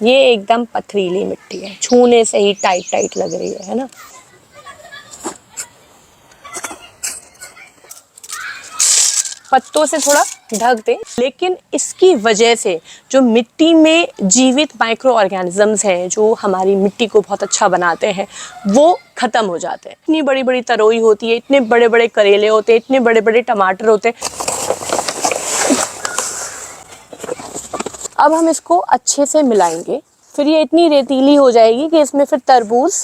ये एकदम पथरीली मिट्टी है, छूने से ही टाइट टाइट लग रही है ना। पत्तों से थोड़ा ढक दें, लेकिन इसकी वजह से जो मिट्टी में जीवित माइक्रो ऑर्गेनिजम्स हैं जो हमारी मिट्टी को बहुत अच्छा बनाते हैं वो खत्म हो जाते हैं। इतनी बड़ी बड़ी तरोई होती है, इतने बड़े बड़े करेले होते हैं, इतने बड़े बड़े टमाटर होते हैं। अब हम इसको अच्छे से मिलाएंगे, फिर ये इतनी रेतीली हो जाएगी कि इसमें फिर तरबूज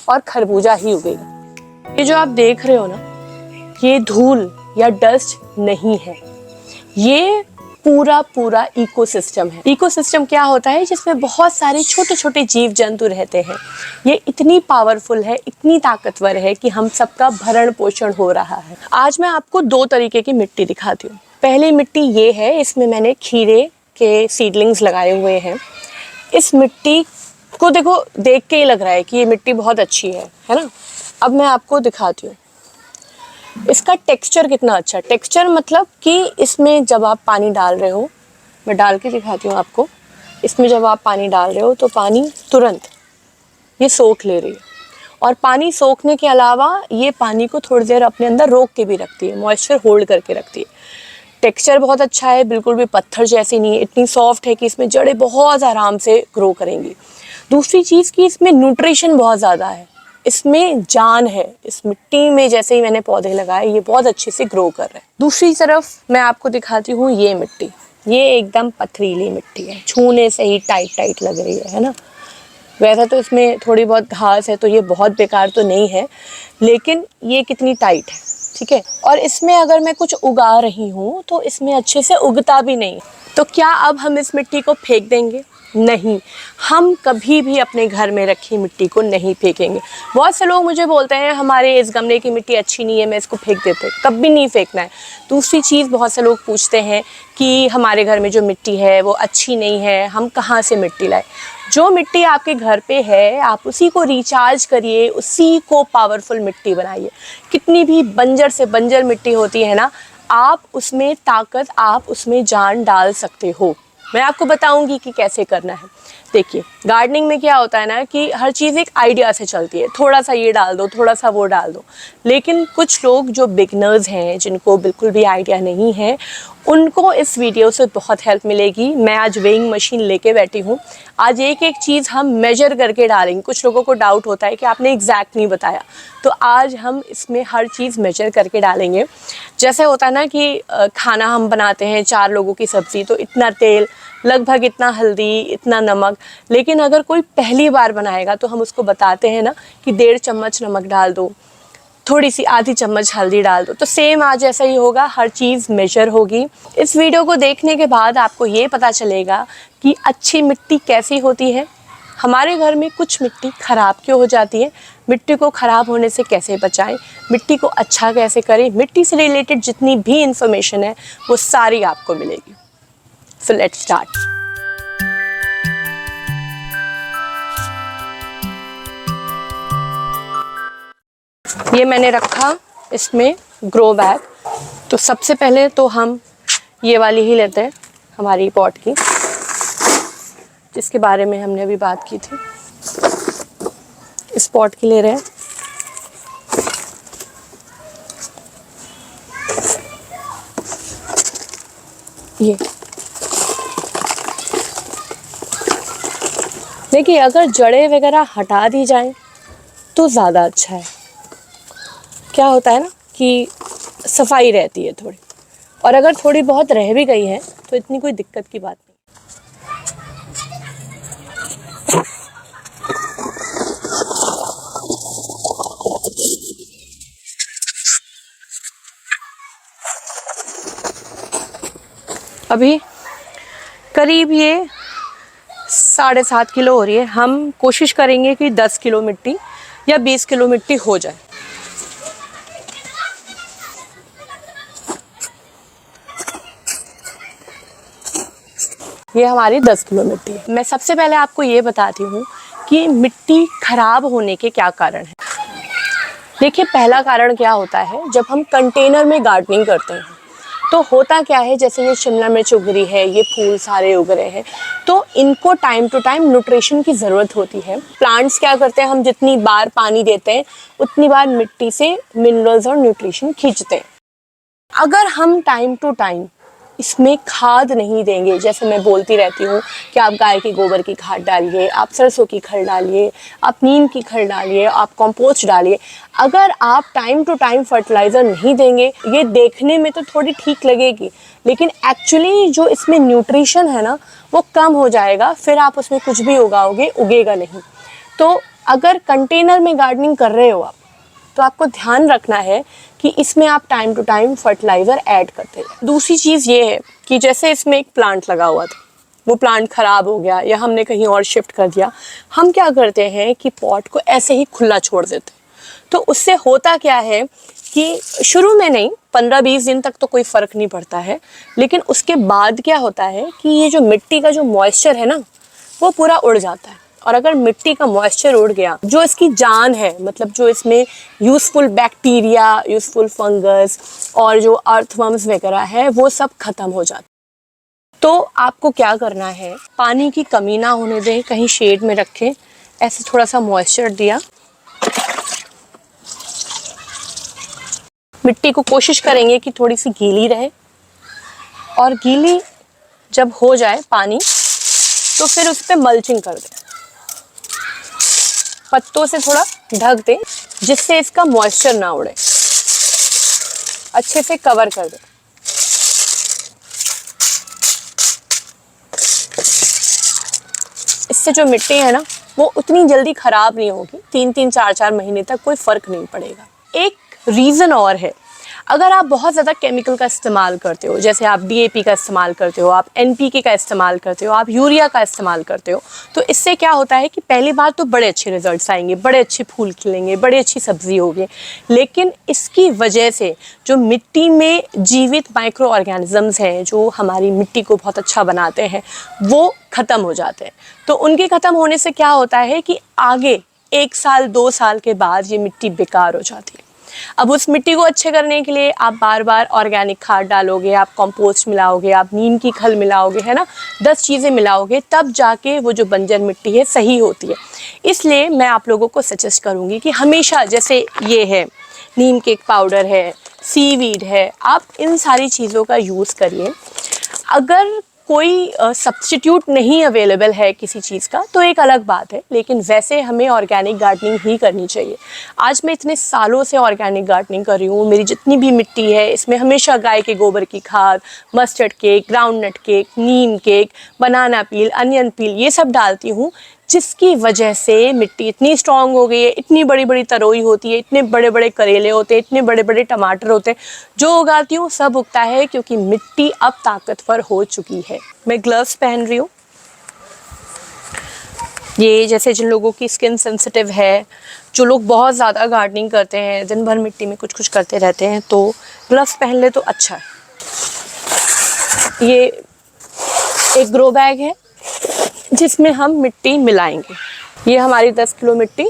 और खरबूजा ही उगेगा। ये जो आप देख रहे हो ना, ये धूल या डस्ट नहीं है, ये पूरा पूरा इकोसिस्टम है। इकोसिस्टम क्या होता है? जिसमें बहुत सारे छोटे छोटे जीव जंतु रहते हैं। ये इतनी पावरफुल है, इतनी ताकतवर है कि हम सबका भरण पोषण हो रहा है। आज मैं आपको दो तरीके की मिट्टी दिखाती हूँ। पहली मिट्टी ये है, इसमें मैंने खीरे के सीडलिंग्स लगाए हुए हैं। इस मिट्टी को देखो, देख के ही लग रहा है कि ये मिट्टी बहुत अच्छी है ना। अब मैं आपको दिखाती हूँ इसका टेक्सचर कितना अच्छा। टेक्सचर मतलब कि इसमें जब आप पानी डाल रहे हो, मैं डाल के दिखाती हूँ आपको। इसमें जब आप पानी डाल रहे हो तो पानी तुरंत ये सोख ले रही है, और पानी सोखने के अलावा ये पानी को थोड़ी देर अपने अंदर रोक के भी रखती है, मॉइस्चर होल्ड करके रखती है। टेक्सचर बहुत अच्छा है, बिल्कुल भी पत्थर जैसी नहीं है, इतनी सॉफ्ट है कि इसमें जड़ें बहुत आराम से ग्रो करेंगी। दूसरी चीज़ कि इसमें न्यूट्रिशन बहुत ज़्यादा है, इसमें जान है। इस मिट्टी में जैसे ही मैंने पौधे लगाए ये बहुत अच्छे से ग्रो कर रहे हैं। दूसरी तरफ मैं आपको दिखाती हूँ ये मिट्टी। ये एकदम पथरीली मिट्टी है, छूने से ही टाइट टाइट लग रही है ना। वैसे तो इसमें थोड़ी बहुत घास है तो ये बहुत बेकार तो नहीं है, लेकिन ये कितनी टाइट है, ठीक है। और इसमें अगर मैं कुछ उगा रही हूँ तो इसमें अच्छे से उगता भी नहीं। तो क्या अब हम इस मिट्टी को फेंक देंगे? नहीं, हम कभी भी अपने घर में रखी मिट्टी को नहीं फेंकेंगे। बहुत से लोग मुझे बोलते हैं हमारे इस गमले की मिट्टी अच्छी नहीं है, मैं इसको फेंक देते। कभी नहीं फेंकना है। दूसरी चीज़, बहुत से लोग पूछते हैं कि हमारे घर में जो मिट्टी है वो अच्छी नहीं है, हम कहाँ से मिट्टी लाए। जो मिट्टी आपके घर पे है आप उसी को रिचार्ज करिए, उसी को पावरफुल मिट्टी बनाइए। कितनी भी बंजर से बंजर मिट्टी होती है ना, आप उसमें ताकत, आप उसमें जान डाल सकते हो। मैं आपको बताऊंगी कि कैसे करना है। देखिए, गार्डनिंग में क्या होता है ना कि हर चीज़ एक आइडिया से चलती है, थोड़ा सा ये डाल दो, थोड़ा सा वो डाल दो। लेकिन कुछ लोग जो बिगनर्स हैं, जिनको बिल्कुल भी आइडिया नहीं है, उनको इस वीडियो से बहुत हेल्प मिलेगी। मैं आज वेइंग मशीन लेके बैठी हूँ। आज एक एक चीज़ हम मेजर करके डालेंगे। कुछ लोगों को डाउट होता है कि आपने एग्जैक्ट नहीं बताया, तो आज हम इसमें हर चीज़ मेजर करके डालेंगे। जैसे होता है ना कि खाना हम बनाते हैं 4 लोगों की सब्ज़ी, तो इतना तेल, लगभग इतना हल्दी, इतना नमक। लेकिन अगर कोई पहली बार बनाएगा तो हम उसको बताते हैं ना कि 1.5 चम्मच नमक डाल दो, थोड़ी सी आधी चम्मच हल्दी डाल दो। तो सेम आज ऐसा ही होगा, हर चीज़ मेजर होगी। इस वीडियो को देखने के बाद आपको ये पता चलेगा कि अच्छी मिट्टी कैसी होती है। हमारे घर में कुछ मिट्टी ख़राब क्यों हो जाती है, मिट्टी को ख़राब होने से कैसे बचाएं, मिट्टी को अच्छा कैसे करें। मिट्टी से रिलेटेड जितनी भी इंफॉर्मेशन है वो सारी आपको मिलेगी। So let's start. ये मैंने रखा इसमें ग्रो बैग। तो सबसे पहले तो हम ये वाली ही लेते हैं, हमारी पॉट की, जिसके बारे में हमने अभी बात की थी। इस पॉट की ले रहे हैं। ये देखिए, अगर जड़ें वगैरह हटा दी जाएं तो ज़्यादा अच्छा है। क्या होता है ना कि सफाई रहती है थोड़ी, और अगर थोड़ी बहुत रह भी गई है तो इतनी कोई दिक्कत की बात नहीं। अभी करीब ये 7.5 किलो हो रही है। हम कोशिश करेंगे कि 10 किलो मिट्टी या 20 किलो मिट्टी हो जाए। ये हमारी 10 किलो मिट्टी है। मैं सबसे पहले आपको ये बताती हूँ कि मिट्टी खराब होने के क्या कारण है। देखिए, पहला कारण क्या होता है, जब हम कंटेनर में गार्डनिंग करते हैं तो होता क्या है, जैसे ये शिमला मिर्च उग रही है, ये फूल सारे उग रहे हैं, तो इनको टाइम टू टाइम न्यूट्रिशन की ज़रूरत होती है। प्लांट्स क्या करते हैं, हम जितनी बार पानी देते हैं उतनी बार मिट्टी से मिनरल्स और न्यूट्रिशन खींचते हैं। अगर हम टाइम टू टाइम इसमें खाद नहीं देंगे, जैसे मैं बोलती रहती हूँ कि आप गाय के गोबर की खाद डालिए, आप सरसों की खल डालिए, आप नीम की खल डालिए, आप कंपोस्ट डालिए, अगर आप टाइम टू टाइम फर्टिलाइज़र नहीं देंगे, ये देखने में तो थोड़ी ठीक लगेगी, लेकिन एक्चुअली जो इसमें न्यूट्रिशन है ना वो कम हो जाएगा, फिर आप उसमें कुछ भी उगाओगे उगेगा नहीं। तो अगर कंटेनर में गार्डनिंग कर रहे हो आप, तो आपको ध्यान रखना है कि इसमें आप time to time fertilizer add करते हैं। दूसरी चीज़ ये है कि जैसे इसमें एक प्लांट लगा हुआ था, वो प्लांट ख़राब हो गया या हमने कहीं और शिफ्ट कर दिया, हम क्या करते हैं कि पॉट को ऐसे ही खुला छोड़ देते हैं। तो उससे होता क्या है कि शुरू में नहीं, 15-20 दिन तक तो कोई फ़र्क नहीं पड़ता है, लेकिन उसके बाद क्या होता है कि ये जो मिट्टी का जो मॉइस्चर है ना वो पूरा उड़ जाता है। और अगर मिट्टी का मॉइस्चर उड़ गया, जो इसकी जान है, मतलब जो इसमें यूज़फुल बैक्टीरिया, यूज़फुल फंगस और जो अर्थवर्म्स वगैरह है वो सब खत्म हो जाता है। तो आपको क्या करना है, पानी की कमी ना होने दें, कहीं शेड में रखें, ऐसे थोड़ा सा मॉइस्चर दिया, मिट्टी को कोशिश करेंगे कि थोड़ी सी गीली रहे, और गीली जब हो जाए पानी तो फिर उस पर मल्चिंग कर दें, पत्तों से थोड़ा ढक दें जिससे इसका मॉइस्चर ना उड़े, अच्छे से कवर कर दें। इससे जो मिट्टी है ना वो उतनी जल्दी खराब नहीं होगी, 3-3, 4-4 महीने तक कोई फर्क नहीं पड़ेगा। एक रीज़न और है, अगर आप बहुत ज़्यादा केमिकल का इस्तेमाल करते हो, जैसे आप DAP का इस्तेमाल करते हो, आप NPK का इस्तेमाल करते हो, आप यूरिया का इस्तेमाल करते हो, तो इससे क्या होता है कि पहली बार तो बड़े अच्छे रिजल्ट्स आएंगे, बड़े अच्छे फूल खिलेंगे, बड़ी अच्छी सब्जी होगी, लेकिन इसकी वजह से जो मिट्टी में जीवित माइक्रो ऑर्गेनिजम्स हैं जो हमारी मिट्टी को बहुत अच्छा बनाते हैं वो ख़त्म हो जाते हैं। तो उनके ख़त्म होने से क्या होता है कि आगे 1 साल 2 साल के बाद ये मिट्टी बेकार हो जाती है। अब उस मिट्टी को अच्छे करने के लिए आप बार बार ऑर्गेनिक खाद डालोगे, आप कंपोस्ट मिलाओगे, आप नीम की खल मिलाओगे, है ना, 10 चीज़ें मिलाओगे, तब जाके वो जो बंजर मिट्टी है सही होती है। इसलिए मैं आप लोगों को सजेस्ट करूँगी कि हमेशा, जैसे ये है नीम केक पाउडर है, सीवीड है, आप इन सारी चीज़ों का यूज़ करिए। अगर कोई सब्स्टिट्यूट नहीं अवेलेबल है किसी चीज़ का तो एक अलग बात है, लेकिन वैसे हमें ऑर्गेनिक गार्डनिंग ही करनी चाहिए। आज मैं इतने सालों से ऑर्गेनिक गार्डनिंग कर रही हूँ, मेरी जितनी भी मिट्टी है इसमें हमेशा गाय के गोबर की खाद, मस्टर्ड केक, ग्राउंडनट केक, नीम केक, बनाना पील, अनियन पील, ये सब डालती हूँ, जिसकी वजह से मिट्टी इतनी स्ट्रांग हो गई है, इतनी बड़ी बड़ी तरोई होती है, इतने बड़े बड़े करेले होते हैं, इतने बड़े बड़े टमाटर होते हैं, जो उगाती हूँ सब उगता है क्योंकि मिट्टी अब ताकतवर हो चुकी है। मैं ग्लव्स पहन रही हूँ, ये जैसे जिन लोगों की स्किन सेंसिटिव है, जो लोग बहुत ज़्यादा गार्डनिंग करते हैं, दिन भर मिट्टी में कुछ कुछ करते रहते हैं, तो ग्लव्स पहन ले तो अच्छा है। ये एक ग्रो बैग है जिसमें हम मिट्टी मिलाएंगे। ये हमारी 10 किलो मिट्टी,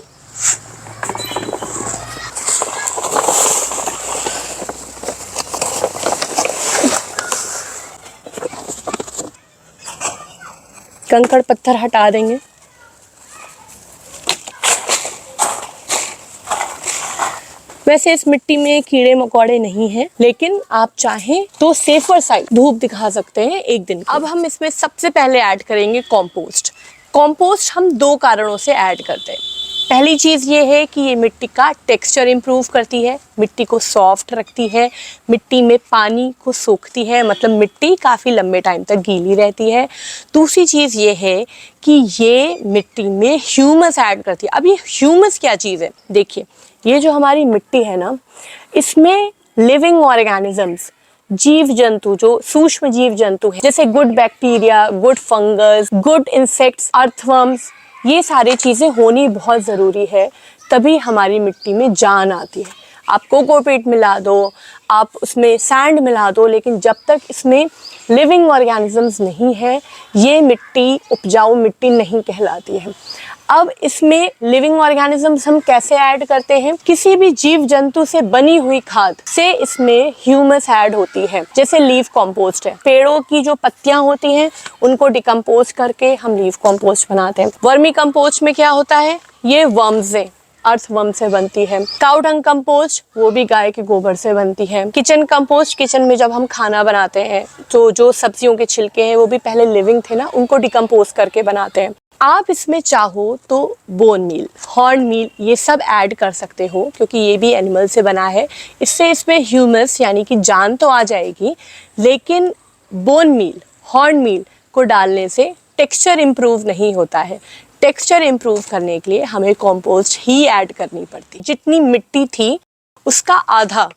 कंकड़ पत्थर हटा देंगे। वैसे इस मिट्टी में कीड़े मकोड़े नहीं हैं, लेकिन आप चाहें तो सेफर साइड धूप दिखा सकते हैं एक दिन। अब हम इसमें सबसे पहले ऐड करेंगे कंपोस्ट। कंपोस्ट हम 2 कारणों से ऐड करते हैं। पहली चीज़ ये है कि ये मिट्टी का टेक्सचर इम्प्रूव करती है, मिट्टी को सॉफ्ट रखती है, मिट्टी में पानी को सोखती है, मतलब मिट्टी काफ़ी लंबे टाइम तक गीली रहती है। दूसरी चीज़ ये है कि ये मिट्टी में ह्यूमस ऐड करती है। अब ये ह्यूमस क्या चीज़ है, देखिए, ये जो हमारी मिट्टी है ना, इसमें लिविंग ऑर्गेनिजम्स, जीव जंतु, जो सूक्ष्म जीव जंतु है, जैसे good bacteria, good fungus, good insects, earthworms, ये सारी चीज़ें होनी बहुत ज़रूरी है, तभी हमारी मिट्टी में जान आती है। आप कोकोपीट मिला दो, आप उसमें सैंड मिला दो, लेकिन जब तक इसमें लिविंग ऑर्गेनिजम्स नहीं है ये मिट्टी उपजाऊ मिट्टी नहीं कहलाती है। अब इसमें लिविंग ऑर्गेनिजम्स हम कैसे ऐड करते हैं? किसी भी जीव जंतु से बनी हुई खाद से इसमें ह्यूमस ऐड होती है। जैसे लीफ कंपोस्ट है, पेड़ों की जो पत्तियां होती हैं उनको डिकम्पोज करके हम लीफ कंपोस्ट बनाते हैं। वर्मी कंपोस्ट में क्या होता है? ये वर्म्स है, अर्थवर्म से बनती है। काउ डंग कंपोस्ट वो भी गाय के गोबर से बनती है। किचन कंपोस्ट, किचन में जब हम खाना बनाते हैं तो जो सब्जियों के छिलके हैं वो भी पहले लिविंग थे ना, उनको डिकम्पोज करके बनाते हैं। आप इसमें चाहो तो बोन मील, हॉर्न मील ये सब ऐड कर सकते हो क्योंकि ये भी एनिमल से बना है। इससे इसमें ह्यूमस यानी कि जान तो आ जाएगी, लेकिन बोन मील, हॉर्न मील को डालने से टेक्सचर इम्प्रूव नहीं होता है। टेक्सचर इम्प्रूव करने के लिए हमें कंपोस्ट ही ऐड करनी पड़ती। जितनी मिट्टी थी उसका आधा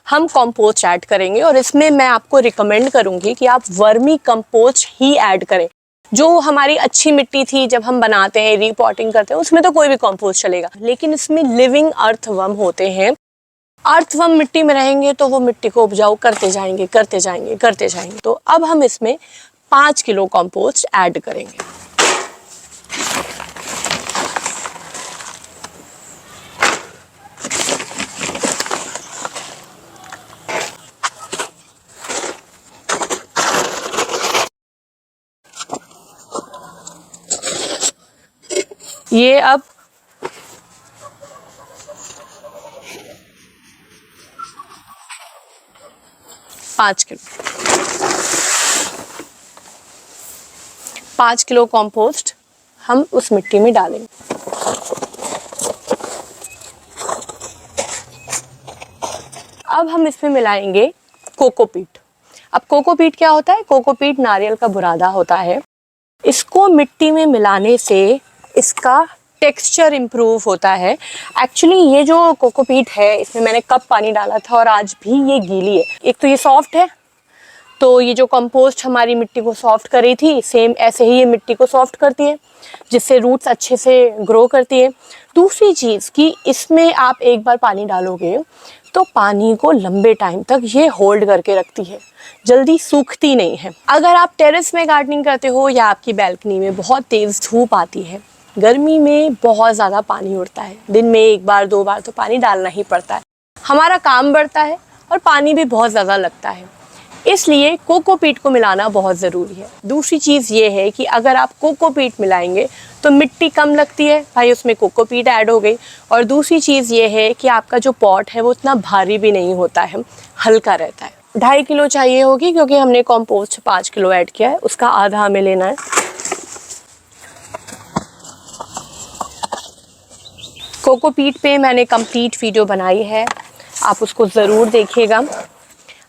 हम कंपोस्ट ऐड करेंगे और इसमें मैं आपको रिकमेंड करूंगी कि आप वर्मी कंपोस्ट ही ऐड करें। जो हमारी अच्छी मिट्टी थी जब हम बनाते हैं, रीपॉटिंग करते हैं, उसमें तो कोई भी कंपोस्ट चलेगा, लेकिन इसमें लिविंग अर्थवर्म होते हैं। अर्थवर्म मिट्टी में रहेंगे तो वो मिट्टी को उपजाऊ करते जाएंगे करते जाएंगे करते जाएंगे। तो अब हम इसमें 5 किलो कंपोस्ट ऐड करेंगे। ये अब 5 किलो कंपोस्ट हम उस मिट्टी में डालेंगे। अब हम इसमें मिलाएंगे कोकोपीट। अब कोकोपीट क्या होता है? कोकोपीट नारियल का बुरादा होता है। इसको मिट्टी में मिलाने से इसका टेक्सचर इम्प्रूव होता है। एक्चुअली ये जो कोकोपीट है इसमें मैंने कप पानी डाला था और आज भी ये गीली है। एक तो ये सॉफ्ट है, तो ये जो कंपोस्ट हमारी मिट्टी को सॉफ्ट कर रही थी, सेम ऐसे ही ये मिट्टी को सॉफ्ट करती है, जिससे रूट्स अच्छे से ग्रो करती है। दूसरी चीज़ कि इसमें आप एक बार पानी डालोगे तो पानी को लंबे टाइम तक ये होल्ड करके रखती है, जल्दी सूखती नहीं है। अगर आप टेरेस में गार्डनिंग करते हो या आपकी बैल्कनी में बहुत तेज़ धूप आती है, गर्मी में बहुत ज़्यादा पानी उड़ता है, दिन में 1 बार 2 बार तो पानी डालना ही पड़ता है, हमारा काम बढ़ता है और पानी भी बहुत ज़्यादा लगता है, इसलिए कोकोपीट को मिलाना बहुत ज़रूरी है। दूसरी चीज़ ये है कि अगर आप कोकोपीट मिलाएंगे तो मिट्टी कम लगती है, भाई उसमें कोकोपीट ऐड हो गई। और दूसरी चीज़ ये है कि आपका जो पॉट है वो उतना भारी भी नहीं होता है, हल्का रहता है। 2.5 किलो चाहिए होगी क्योंकि हमने कंपोस्ट 5 किलो ऐड किया है, उसका आधा हमें लेना है। कोकोपीट पे मैंने कंप्लीट वीडियो बनाई है, आप उसको ज़रूर देखिएगा।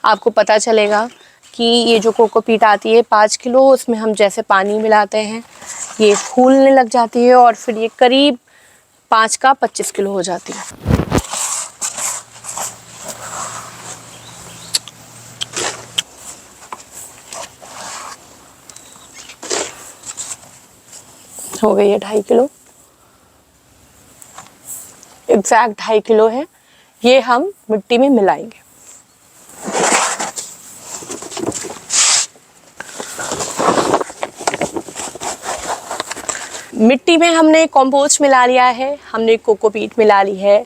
आपको पता चलेगा कि ये जो कोकोपीट आती है 5 किलो, उसमें हम जैसे पानी मिलाते हैं ये फूलने लग जाती है और फिर ये करीब 5 का 25 किलो हो जाती है। हो गई है 2.5 किलो, एग्जैक्ट 2.5 किलो है। ये हम मिट्टी में मिलाएंगे। मिट्टी में हमने कंपोस्ट मिला लिया है, हमने कोकोपीट मिला ली है।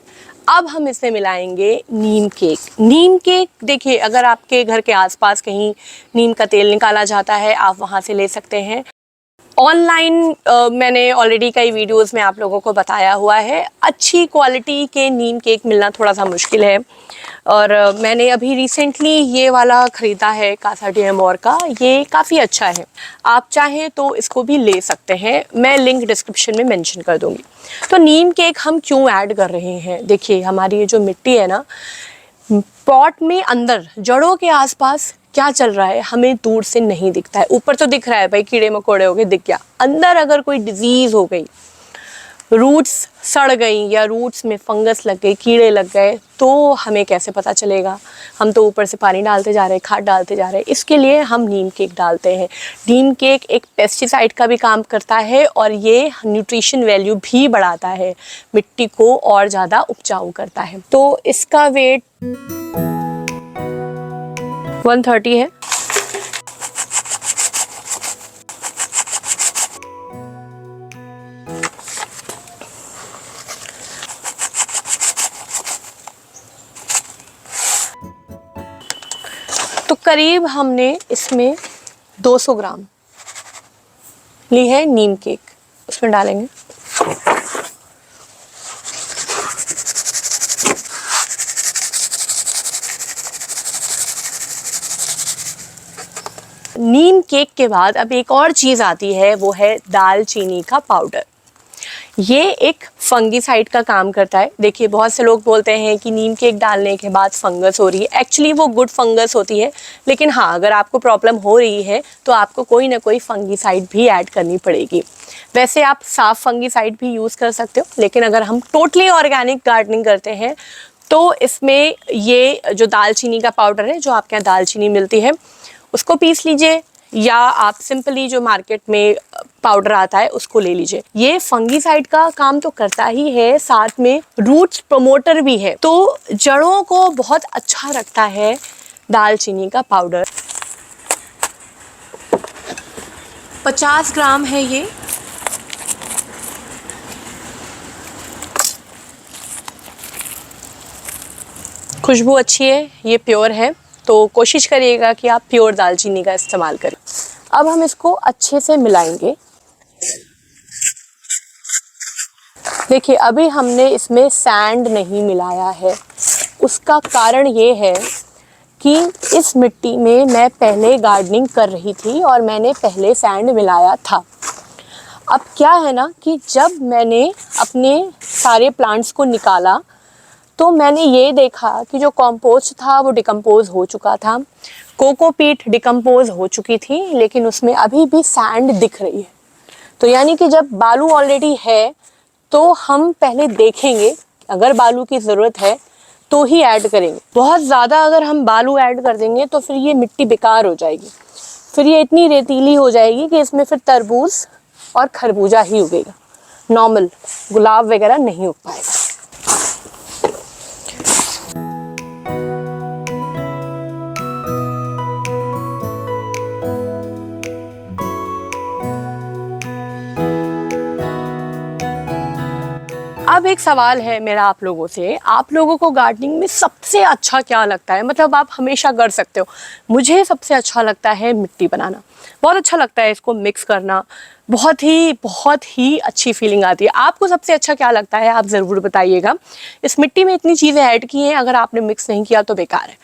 अब हम इसमें मिलाएंगे नीम केक। नीम केक देखिए, अगर आपके घर के आसपास कहीं नीम का तेल निकाला जाता है आप वहाँ से ले सकते हैं। ऑनलाइन मैंने ऑलरेडी कई वीडियोस में आप लोगों को बताया हुआ है, अच्छी क्वालिटी के नीम केक मिलना थोड़ा सा मुश्किल है। और मैंने अभी रिसेंटली ये वाला ख़रीदा है कासा डी अमोर का, ये काफ़ी अच्छा है, आप चाहें तो इसको भी ले सकते हैं, मैं लिंक डिस्क्रिप्शन में मेंशन कर दूँगी। तो नीम केक हम क्यों ऐड कर रहे हैं? देखिए हमारी ये जो मिट्टी है ना, पॉट में अंदर जड़ों के आसपास क्या चल रहा है हमें दूर से नहीं दिखता है। ऊपर तो दिख रहा है भाई कीड़े मकोड़े हो गए, दिख गया। अंदर अगर कोई डिजीज़ हो गई रूट्स सड़ गई या रूट्स में फंगस लग गई, कीड़े लग गए, तो हमें कैसे पता चलेगा? हम तो ऊपर से पानी डालते जा रहे हैं, खाद डालते जा रहे हैं। इसके लिए हम नीम केक डालते हैं। नीम केक एक पेस्टिसाइड का भी काम करता है और ये न्यूट्रिशन वैल्यू भी बढ़ाता है, मिट्टी को और ज़्यादा उपजाऊ करता है। तो इसका वेट 130 है। तो करीब हमने इसमें 200 ग्राम ली है नीम केक, उसमें डालेंगे। नीम केक के बाद अब एक और चीज़ आती है, वो है दालचीनी का पाउडर। ये एक फंगीसाइड का काम करता है। देखिए बहुत से लोग बोलते हैं कि नीम केक डालने के बाद फंगस हो रही है। एक्चुअली वो गुड फंगस होती है, लेकिन हाँ, अगर आपको प्रॉब्लम हो रही है तो आपको कोई ना कोई फंगीसाइड भी ऐड करनी पड़ेगी। वैसे आप साफ फंगीसाइड भी यूज़ कर सकते हो, लेकिन अगर हम टोटली ऑर्गेनिक गार्डनिंग करते हैं तो इसमें ये जो दालचीनी का पाउडर है, जो आपके यहाँ दालचीनी मिलती है, उसको पीस लीजिए, या आप सिंपली जो मार्केट में पाउडर आता है उसको ले लीजिए। ये फंगीसाइड का काम तो करता ही है, साथ में रूट्स प्रमोटर भी है, तो जड़ों को बहुत अच्छा रखता है दालचीनी का पाउडर। 50 ग्राम है ये। खुशबू अच्छी है, ये प्योर है, तो कोशिश करिएगा कि आप प्योर दालचीनी का इस्तेमाल करें। अब हम इसको अच्छे से मिलाएंगे। देखिए अभी हमने इसमें सैंड नहीं मिलाया है। उसका कारण ये है कि इस मिट्टी में मैं पहले गार्डनिंग कर रही थी और मैंने पहले सैंड मिलाया था। अब क्या है ना कि जब मैंने अपने सारे प्लांट्स को निकाला तो मैंने ये देखा कि जो कंपोस्ट था वो डिकम्पोज हो चुका था, कोकोपीट डिकम्पोज हो चुकी थी, लेकिन उसमें अभी भी सैंड दिख रही है। तो यानी कि जब बालू ऑलरेडी है तो हम पहले देखेंगे, अगर बालू की ज़रूरत है तो ही ऐड करेंगे। बहुत ज़्यादा अगर हम बालू ऐड कर देंगे तो फिर ये मिट्टी बेकार हो जाएगी, फिर ये इतनी रेतीली हो जाएगी कि इसमें फिर तरबूज और खरबूजा ही उगेगा, नॉर्मल गुलाब वगैरह नहीं उग पाएगा। अब एक सवाल है मेरा आप लोगों से, आप लोगों को गार्डनिंग में सबसे अच्छा क्या लगता है? मतलब आप हमेशा कर सकते हो। मुझे सबसे अच्छा लगता है मिट्टी बनाना, बहुत अच्छा लगता है इसको मिक्स करना, बहुत ही अच्छी फीलिंग आती है। आपको सबसे अच्छा क्या लगता है आप ज़रूर बताइएगा। इस मिट्टी में इतनी चीज़ें ऐड की हैं, अगर आपने मिक्स नहीं किया तो बेकार है।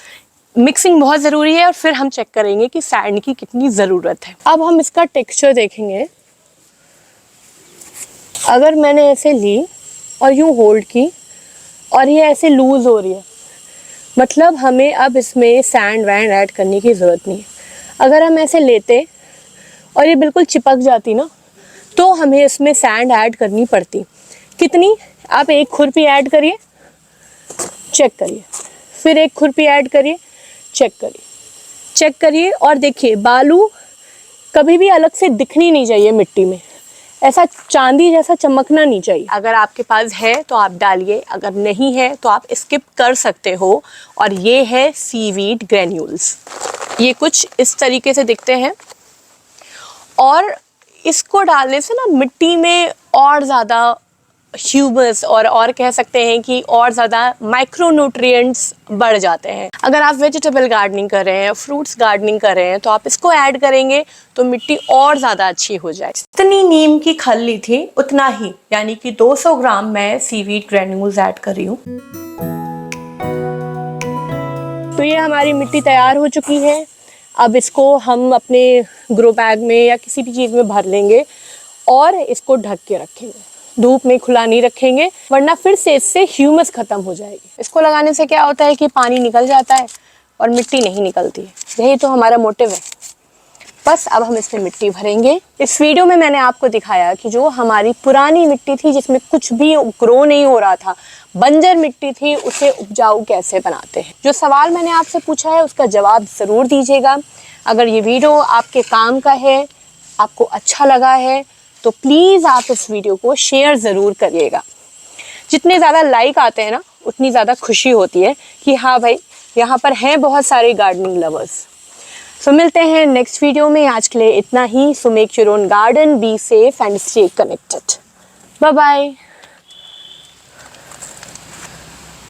मिक्सिंग बहुत ज़रूरी है और फिर हम चेक करेंगे कि सैंड की कितनी ज़रूरत है। अब हम इसका टेक्स्चर देखेंगे। अगर मैंने ऐसे ली और यूँ होल्ड की और ये ऐसे लूज़ हो रही है, मतलब हमें अब इसमें सैंड वैंड ऐड करने की ज़रूरत नहीं है। अगर हम ऐसे लेते और ये बिल्कुल चिपक जाती ना, तो हमें इसमें सैंड ऐड करनी पड़ती। कितनी? आप एक खुरपी ऐड करिए, चेक करिए, फिर एक खुरपी ऐड करिए, चेक करिए और देखिए बालू कभी भी अलग से दिखनी नहीं चाहिए मिट्टी में, ऐसा चांदी जैसा चमकना नहीं चाहिए। अगर आपके पास है तो आप डालिए, अगर नहीं है तो आप स्किप कर सकते हो। और ये है सीवीड ग्रेन्यूल्स, ये कुछ इस तरीके से दिखते हैं और इसको डालने से ना मिट्टी में और ज़्यादा ह्यूमस और कह सकते हैं कि और ज़्यादा माइक्रोन्यूट्रिएंट्स बढ़ जाते हैं। अगर आप वेजिटेबल गार्डनिंग कर रहे हैं, फ्रूट्स गार्डनिंग कर रहे हैं, तो आप इसको ऐड करेंगे तो मिट्टी और ज़्यादा अच्छी हो जाए। जितनी नीम की खल ली थी उतना ही, यानी कि 200 ग्राम मैं सीवीड ग्रेन्यूल्स ऐड कर रही हूँ। तो ये हमारी मिट्टी तैयार हो चुकी है। अब इसको हम अपने ग्रो बैग में या किसी भी चीज़ में भर लेंगे और इसको ढक के रखेंगे। धूप में खुला नहीं रखेंगे, वरना फिर से इससे ह्यूमस खत्म हो जाएगी। इसको लगाने से क्या होता है कि पानी निकल जाता है और मिट्टी नहीं निकलती है। यही तो हमारा मोटिव है। बस अब हम इसमें मिट्टी भरेंगे। इस वीडियो में मैंने आपको दिखाया कि जो हमारी पुरानी मिट्टी थी जिसमें कुछ भी ग्रो नहीं हो रहा था, बंजर मिट्टी थी, उसे उपजाऊ कैसे बनाते हैं। जो सवाल मैंने आपसे पूछा है उसका जवाब ज़रूर दीजिएगा। अगर ये वीडियो आपके काम का है, आपको अच्छा लगा है, तो प्लीज़ आप इस वीडियो को शेयर ज़रूर करिएगा। जितने ज़्यादा लाइक आते हैं ना, उतनी ज़्यादा खुशी होती है कि हाँ भाई, यहाँ पर हैं बहुत सारे गार्डनिंग लवर्स। सो मिलते हैं नेक्स्ट वीडियो में। आज के लिए इतना ही। So make your own garden, be safe and stay connected. Bye bye.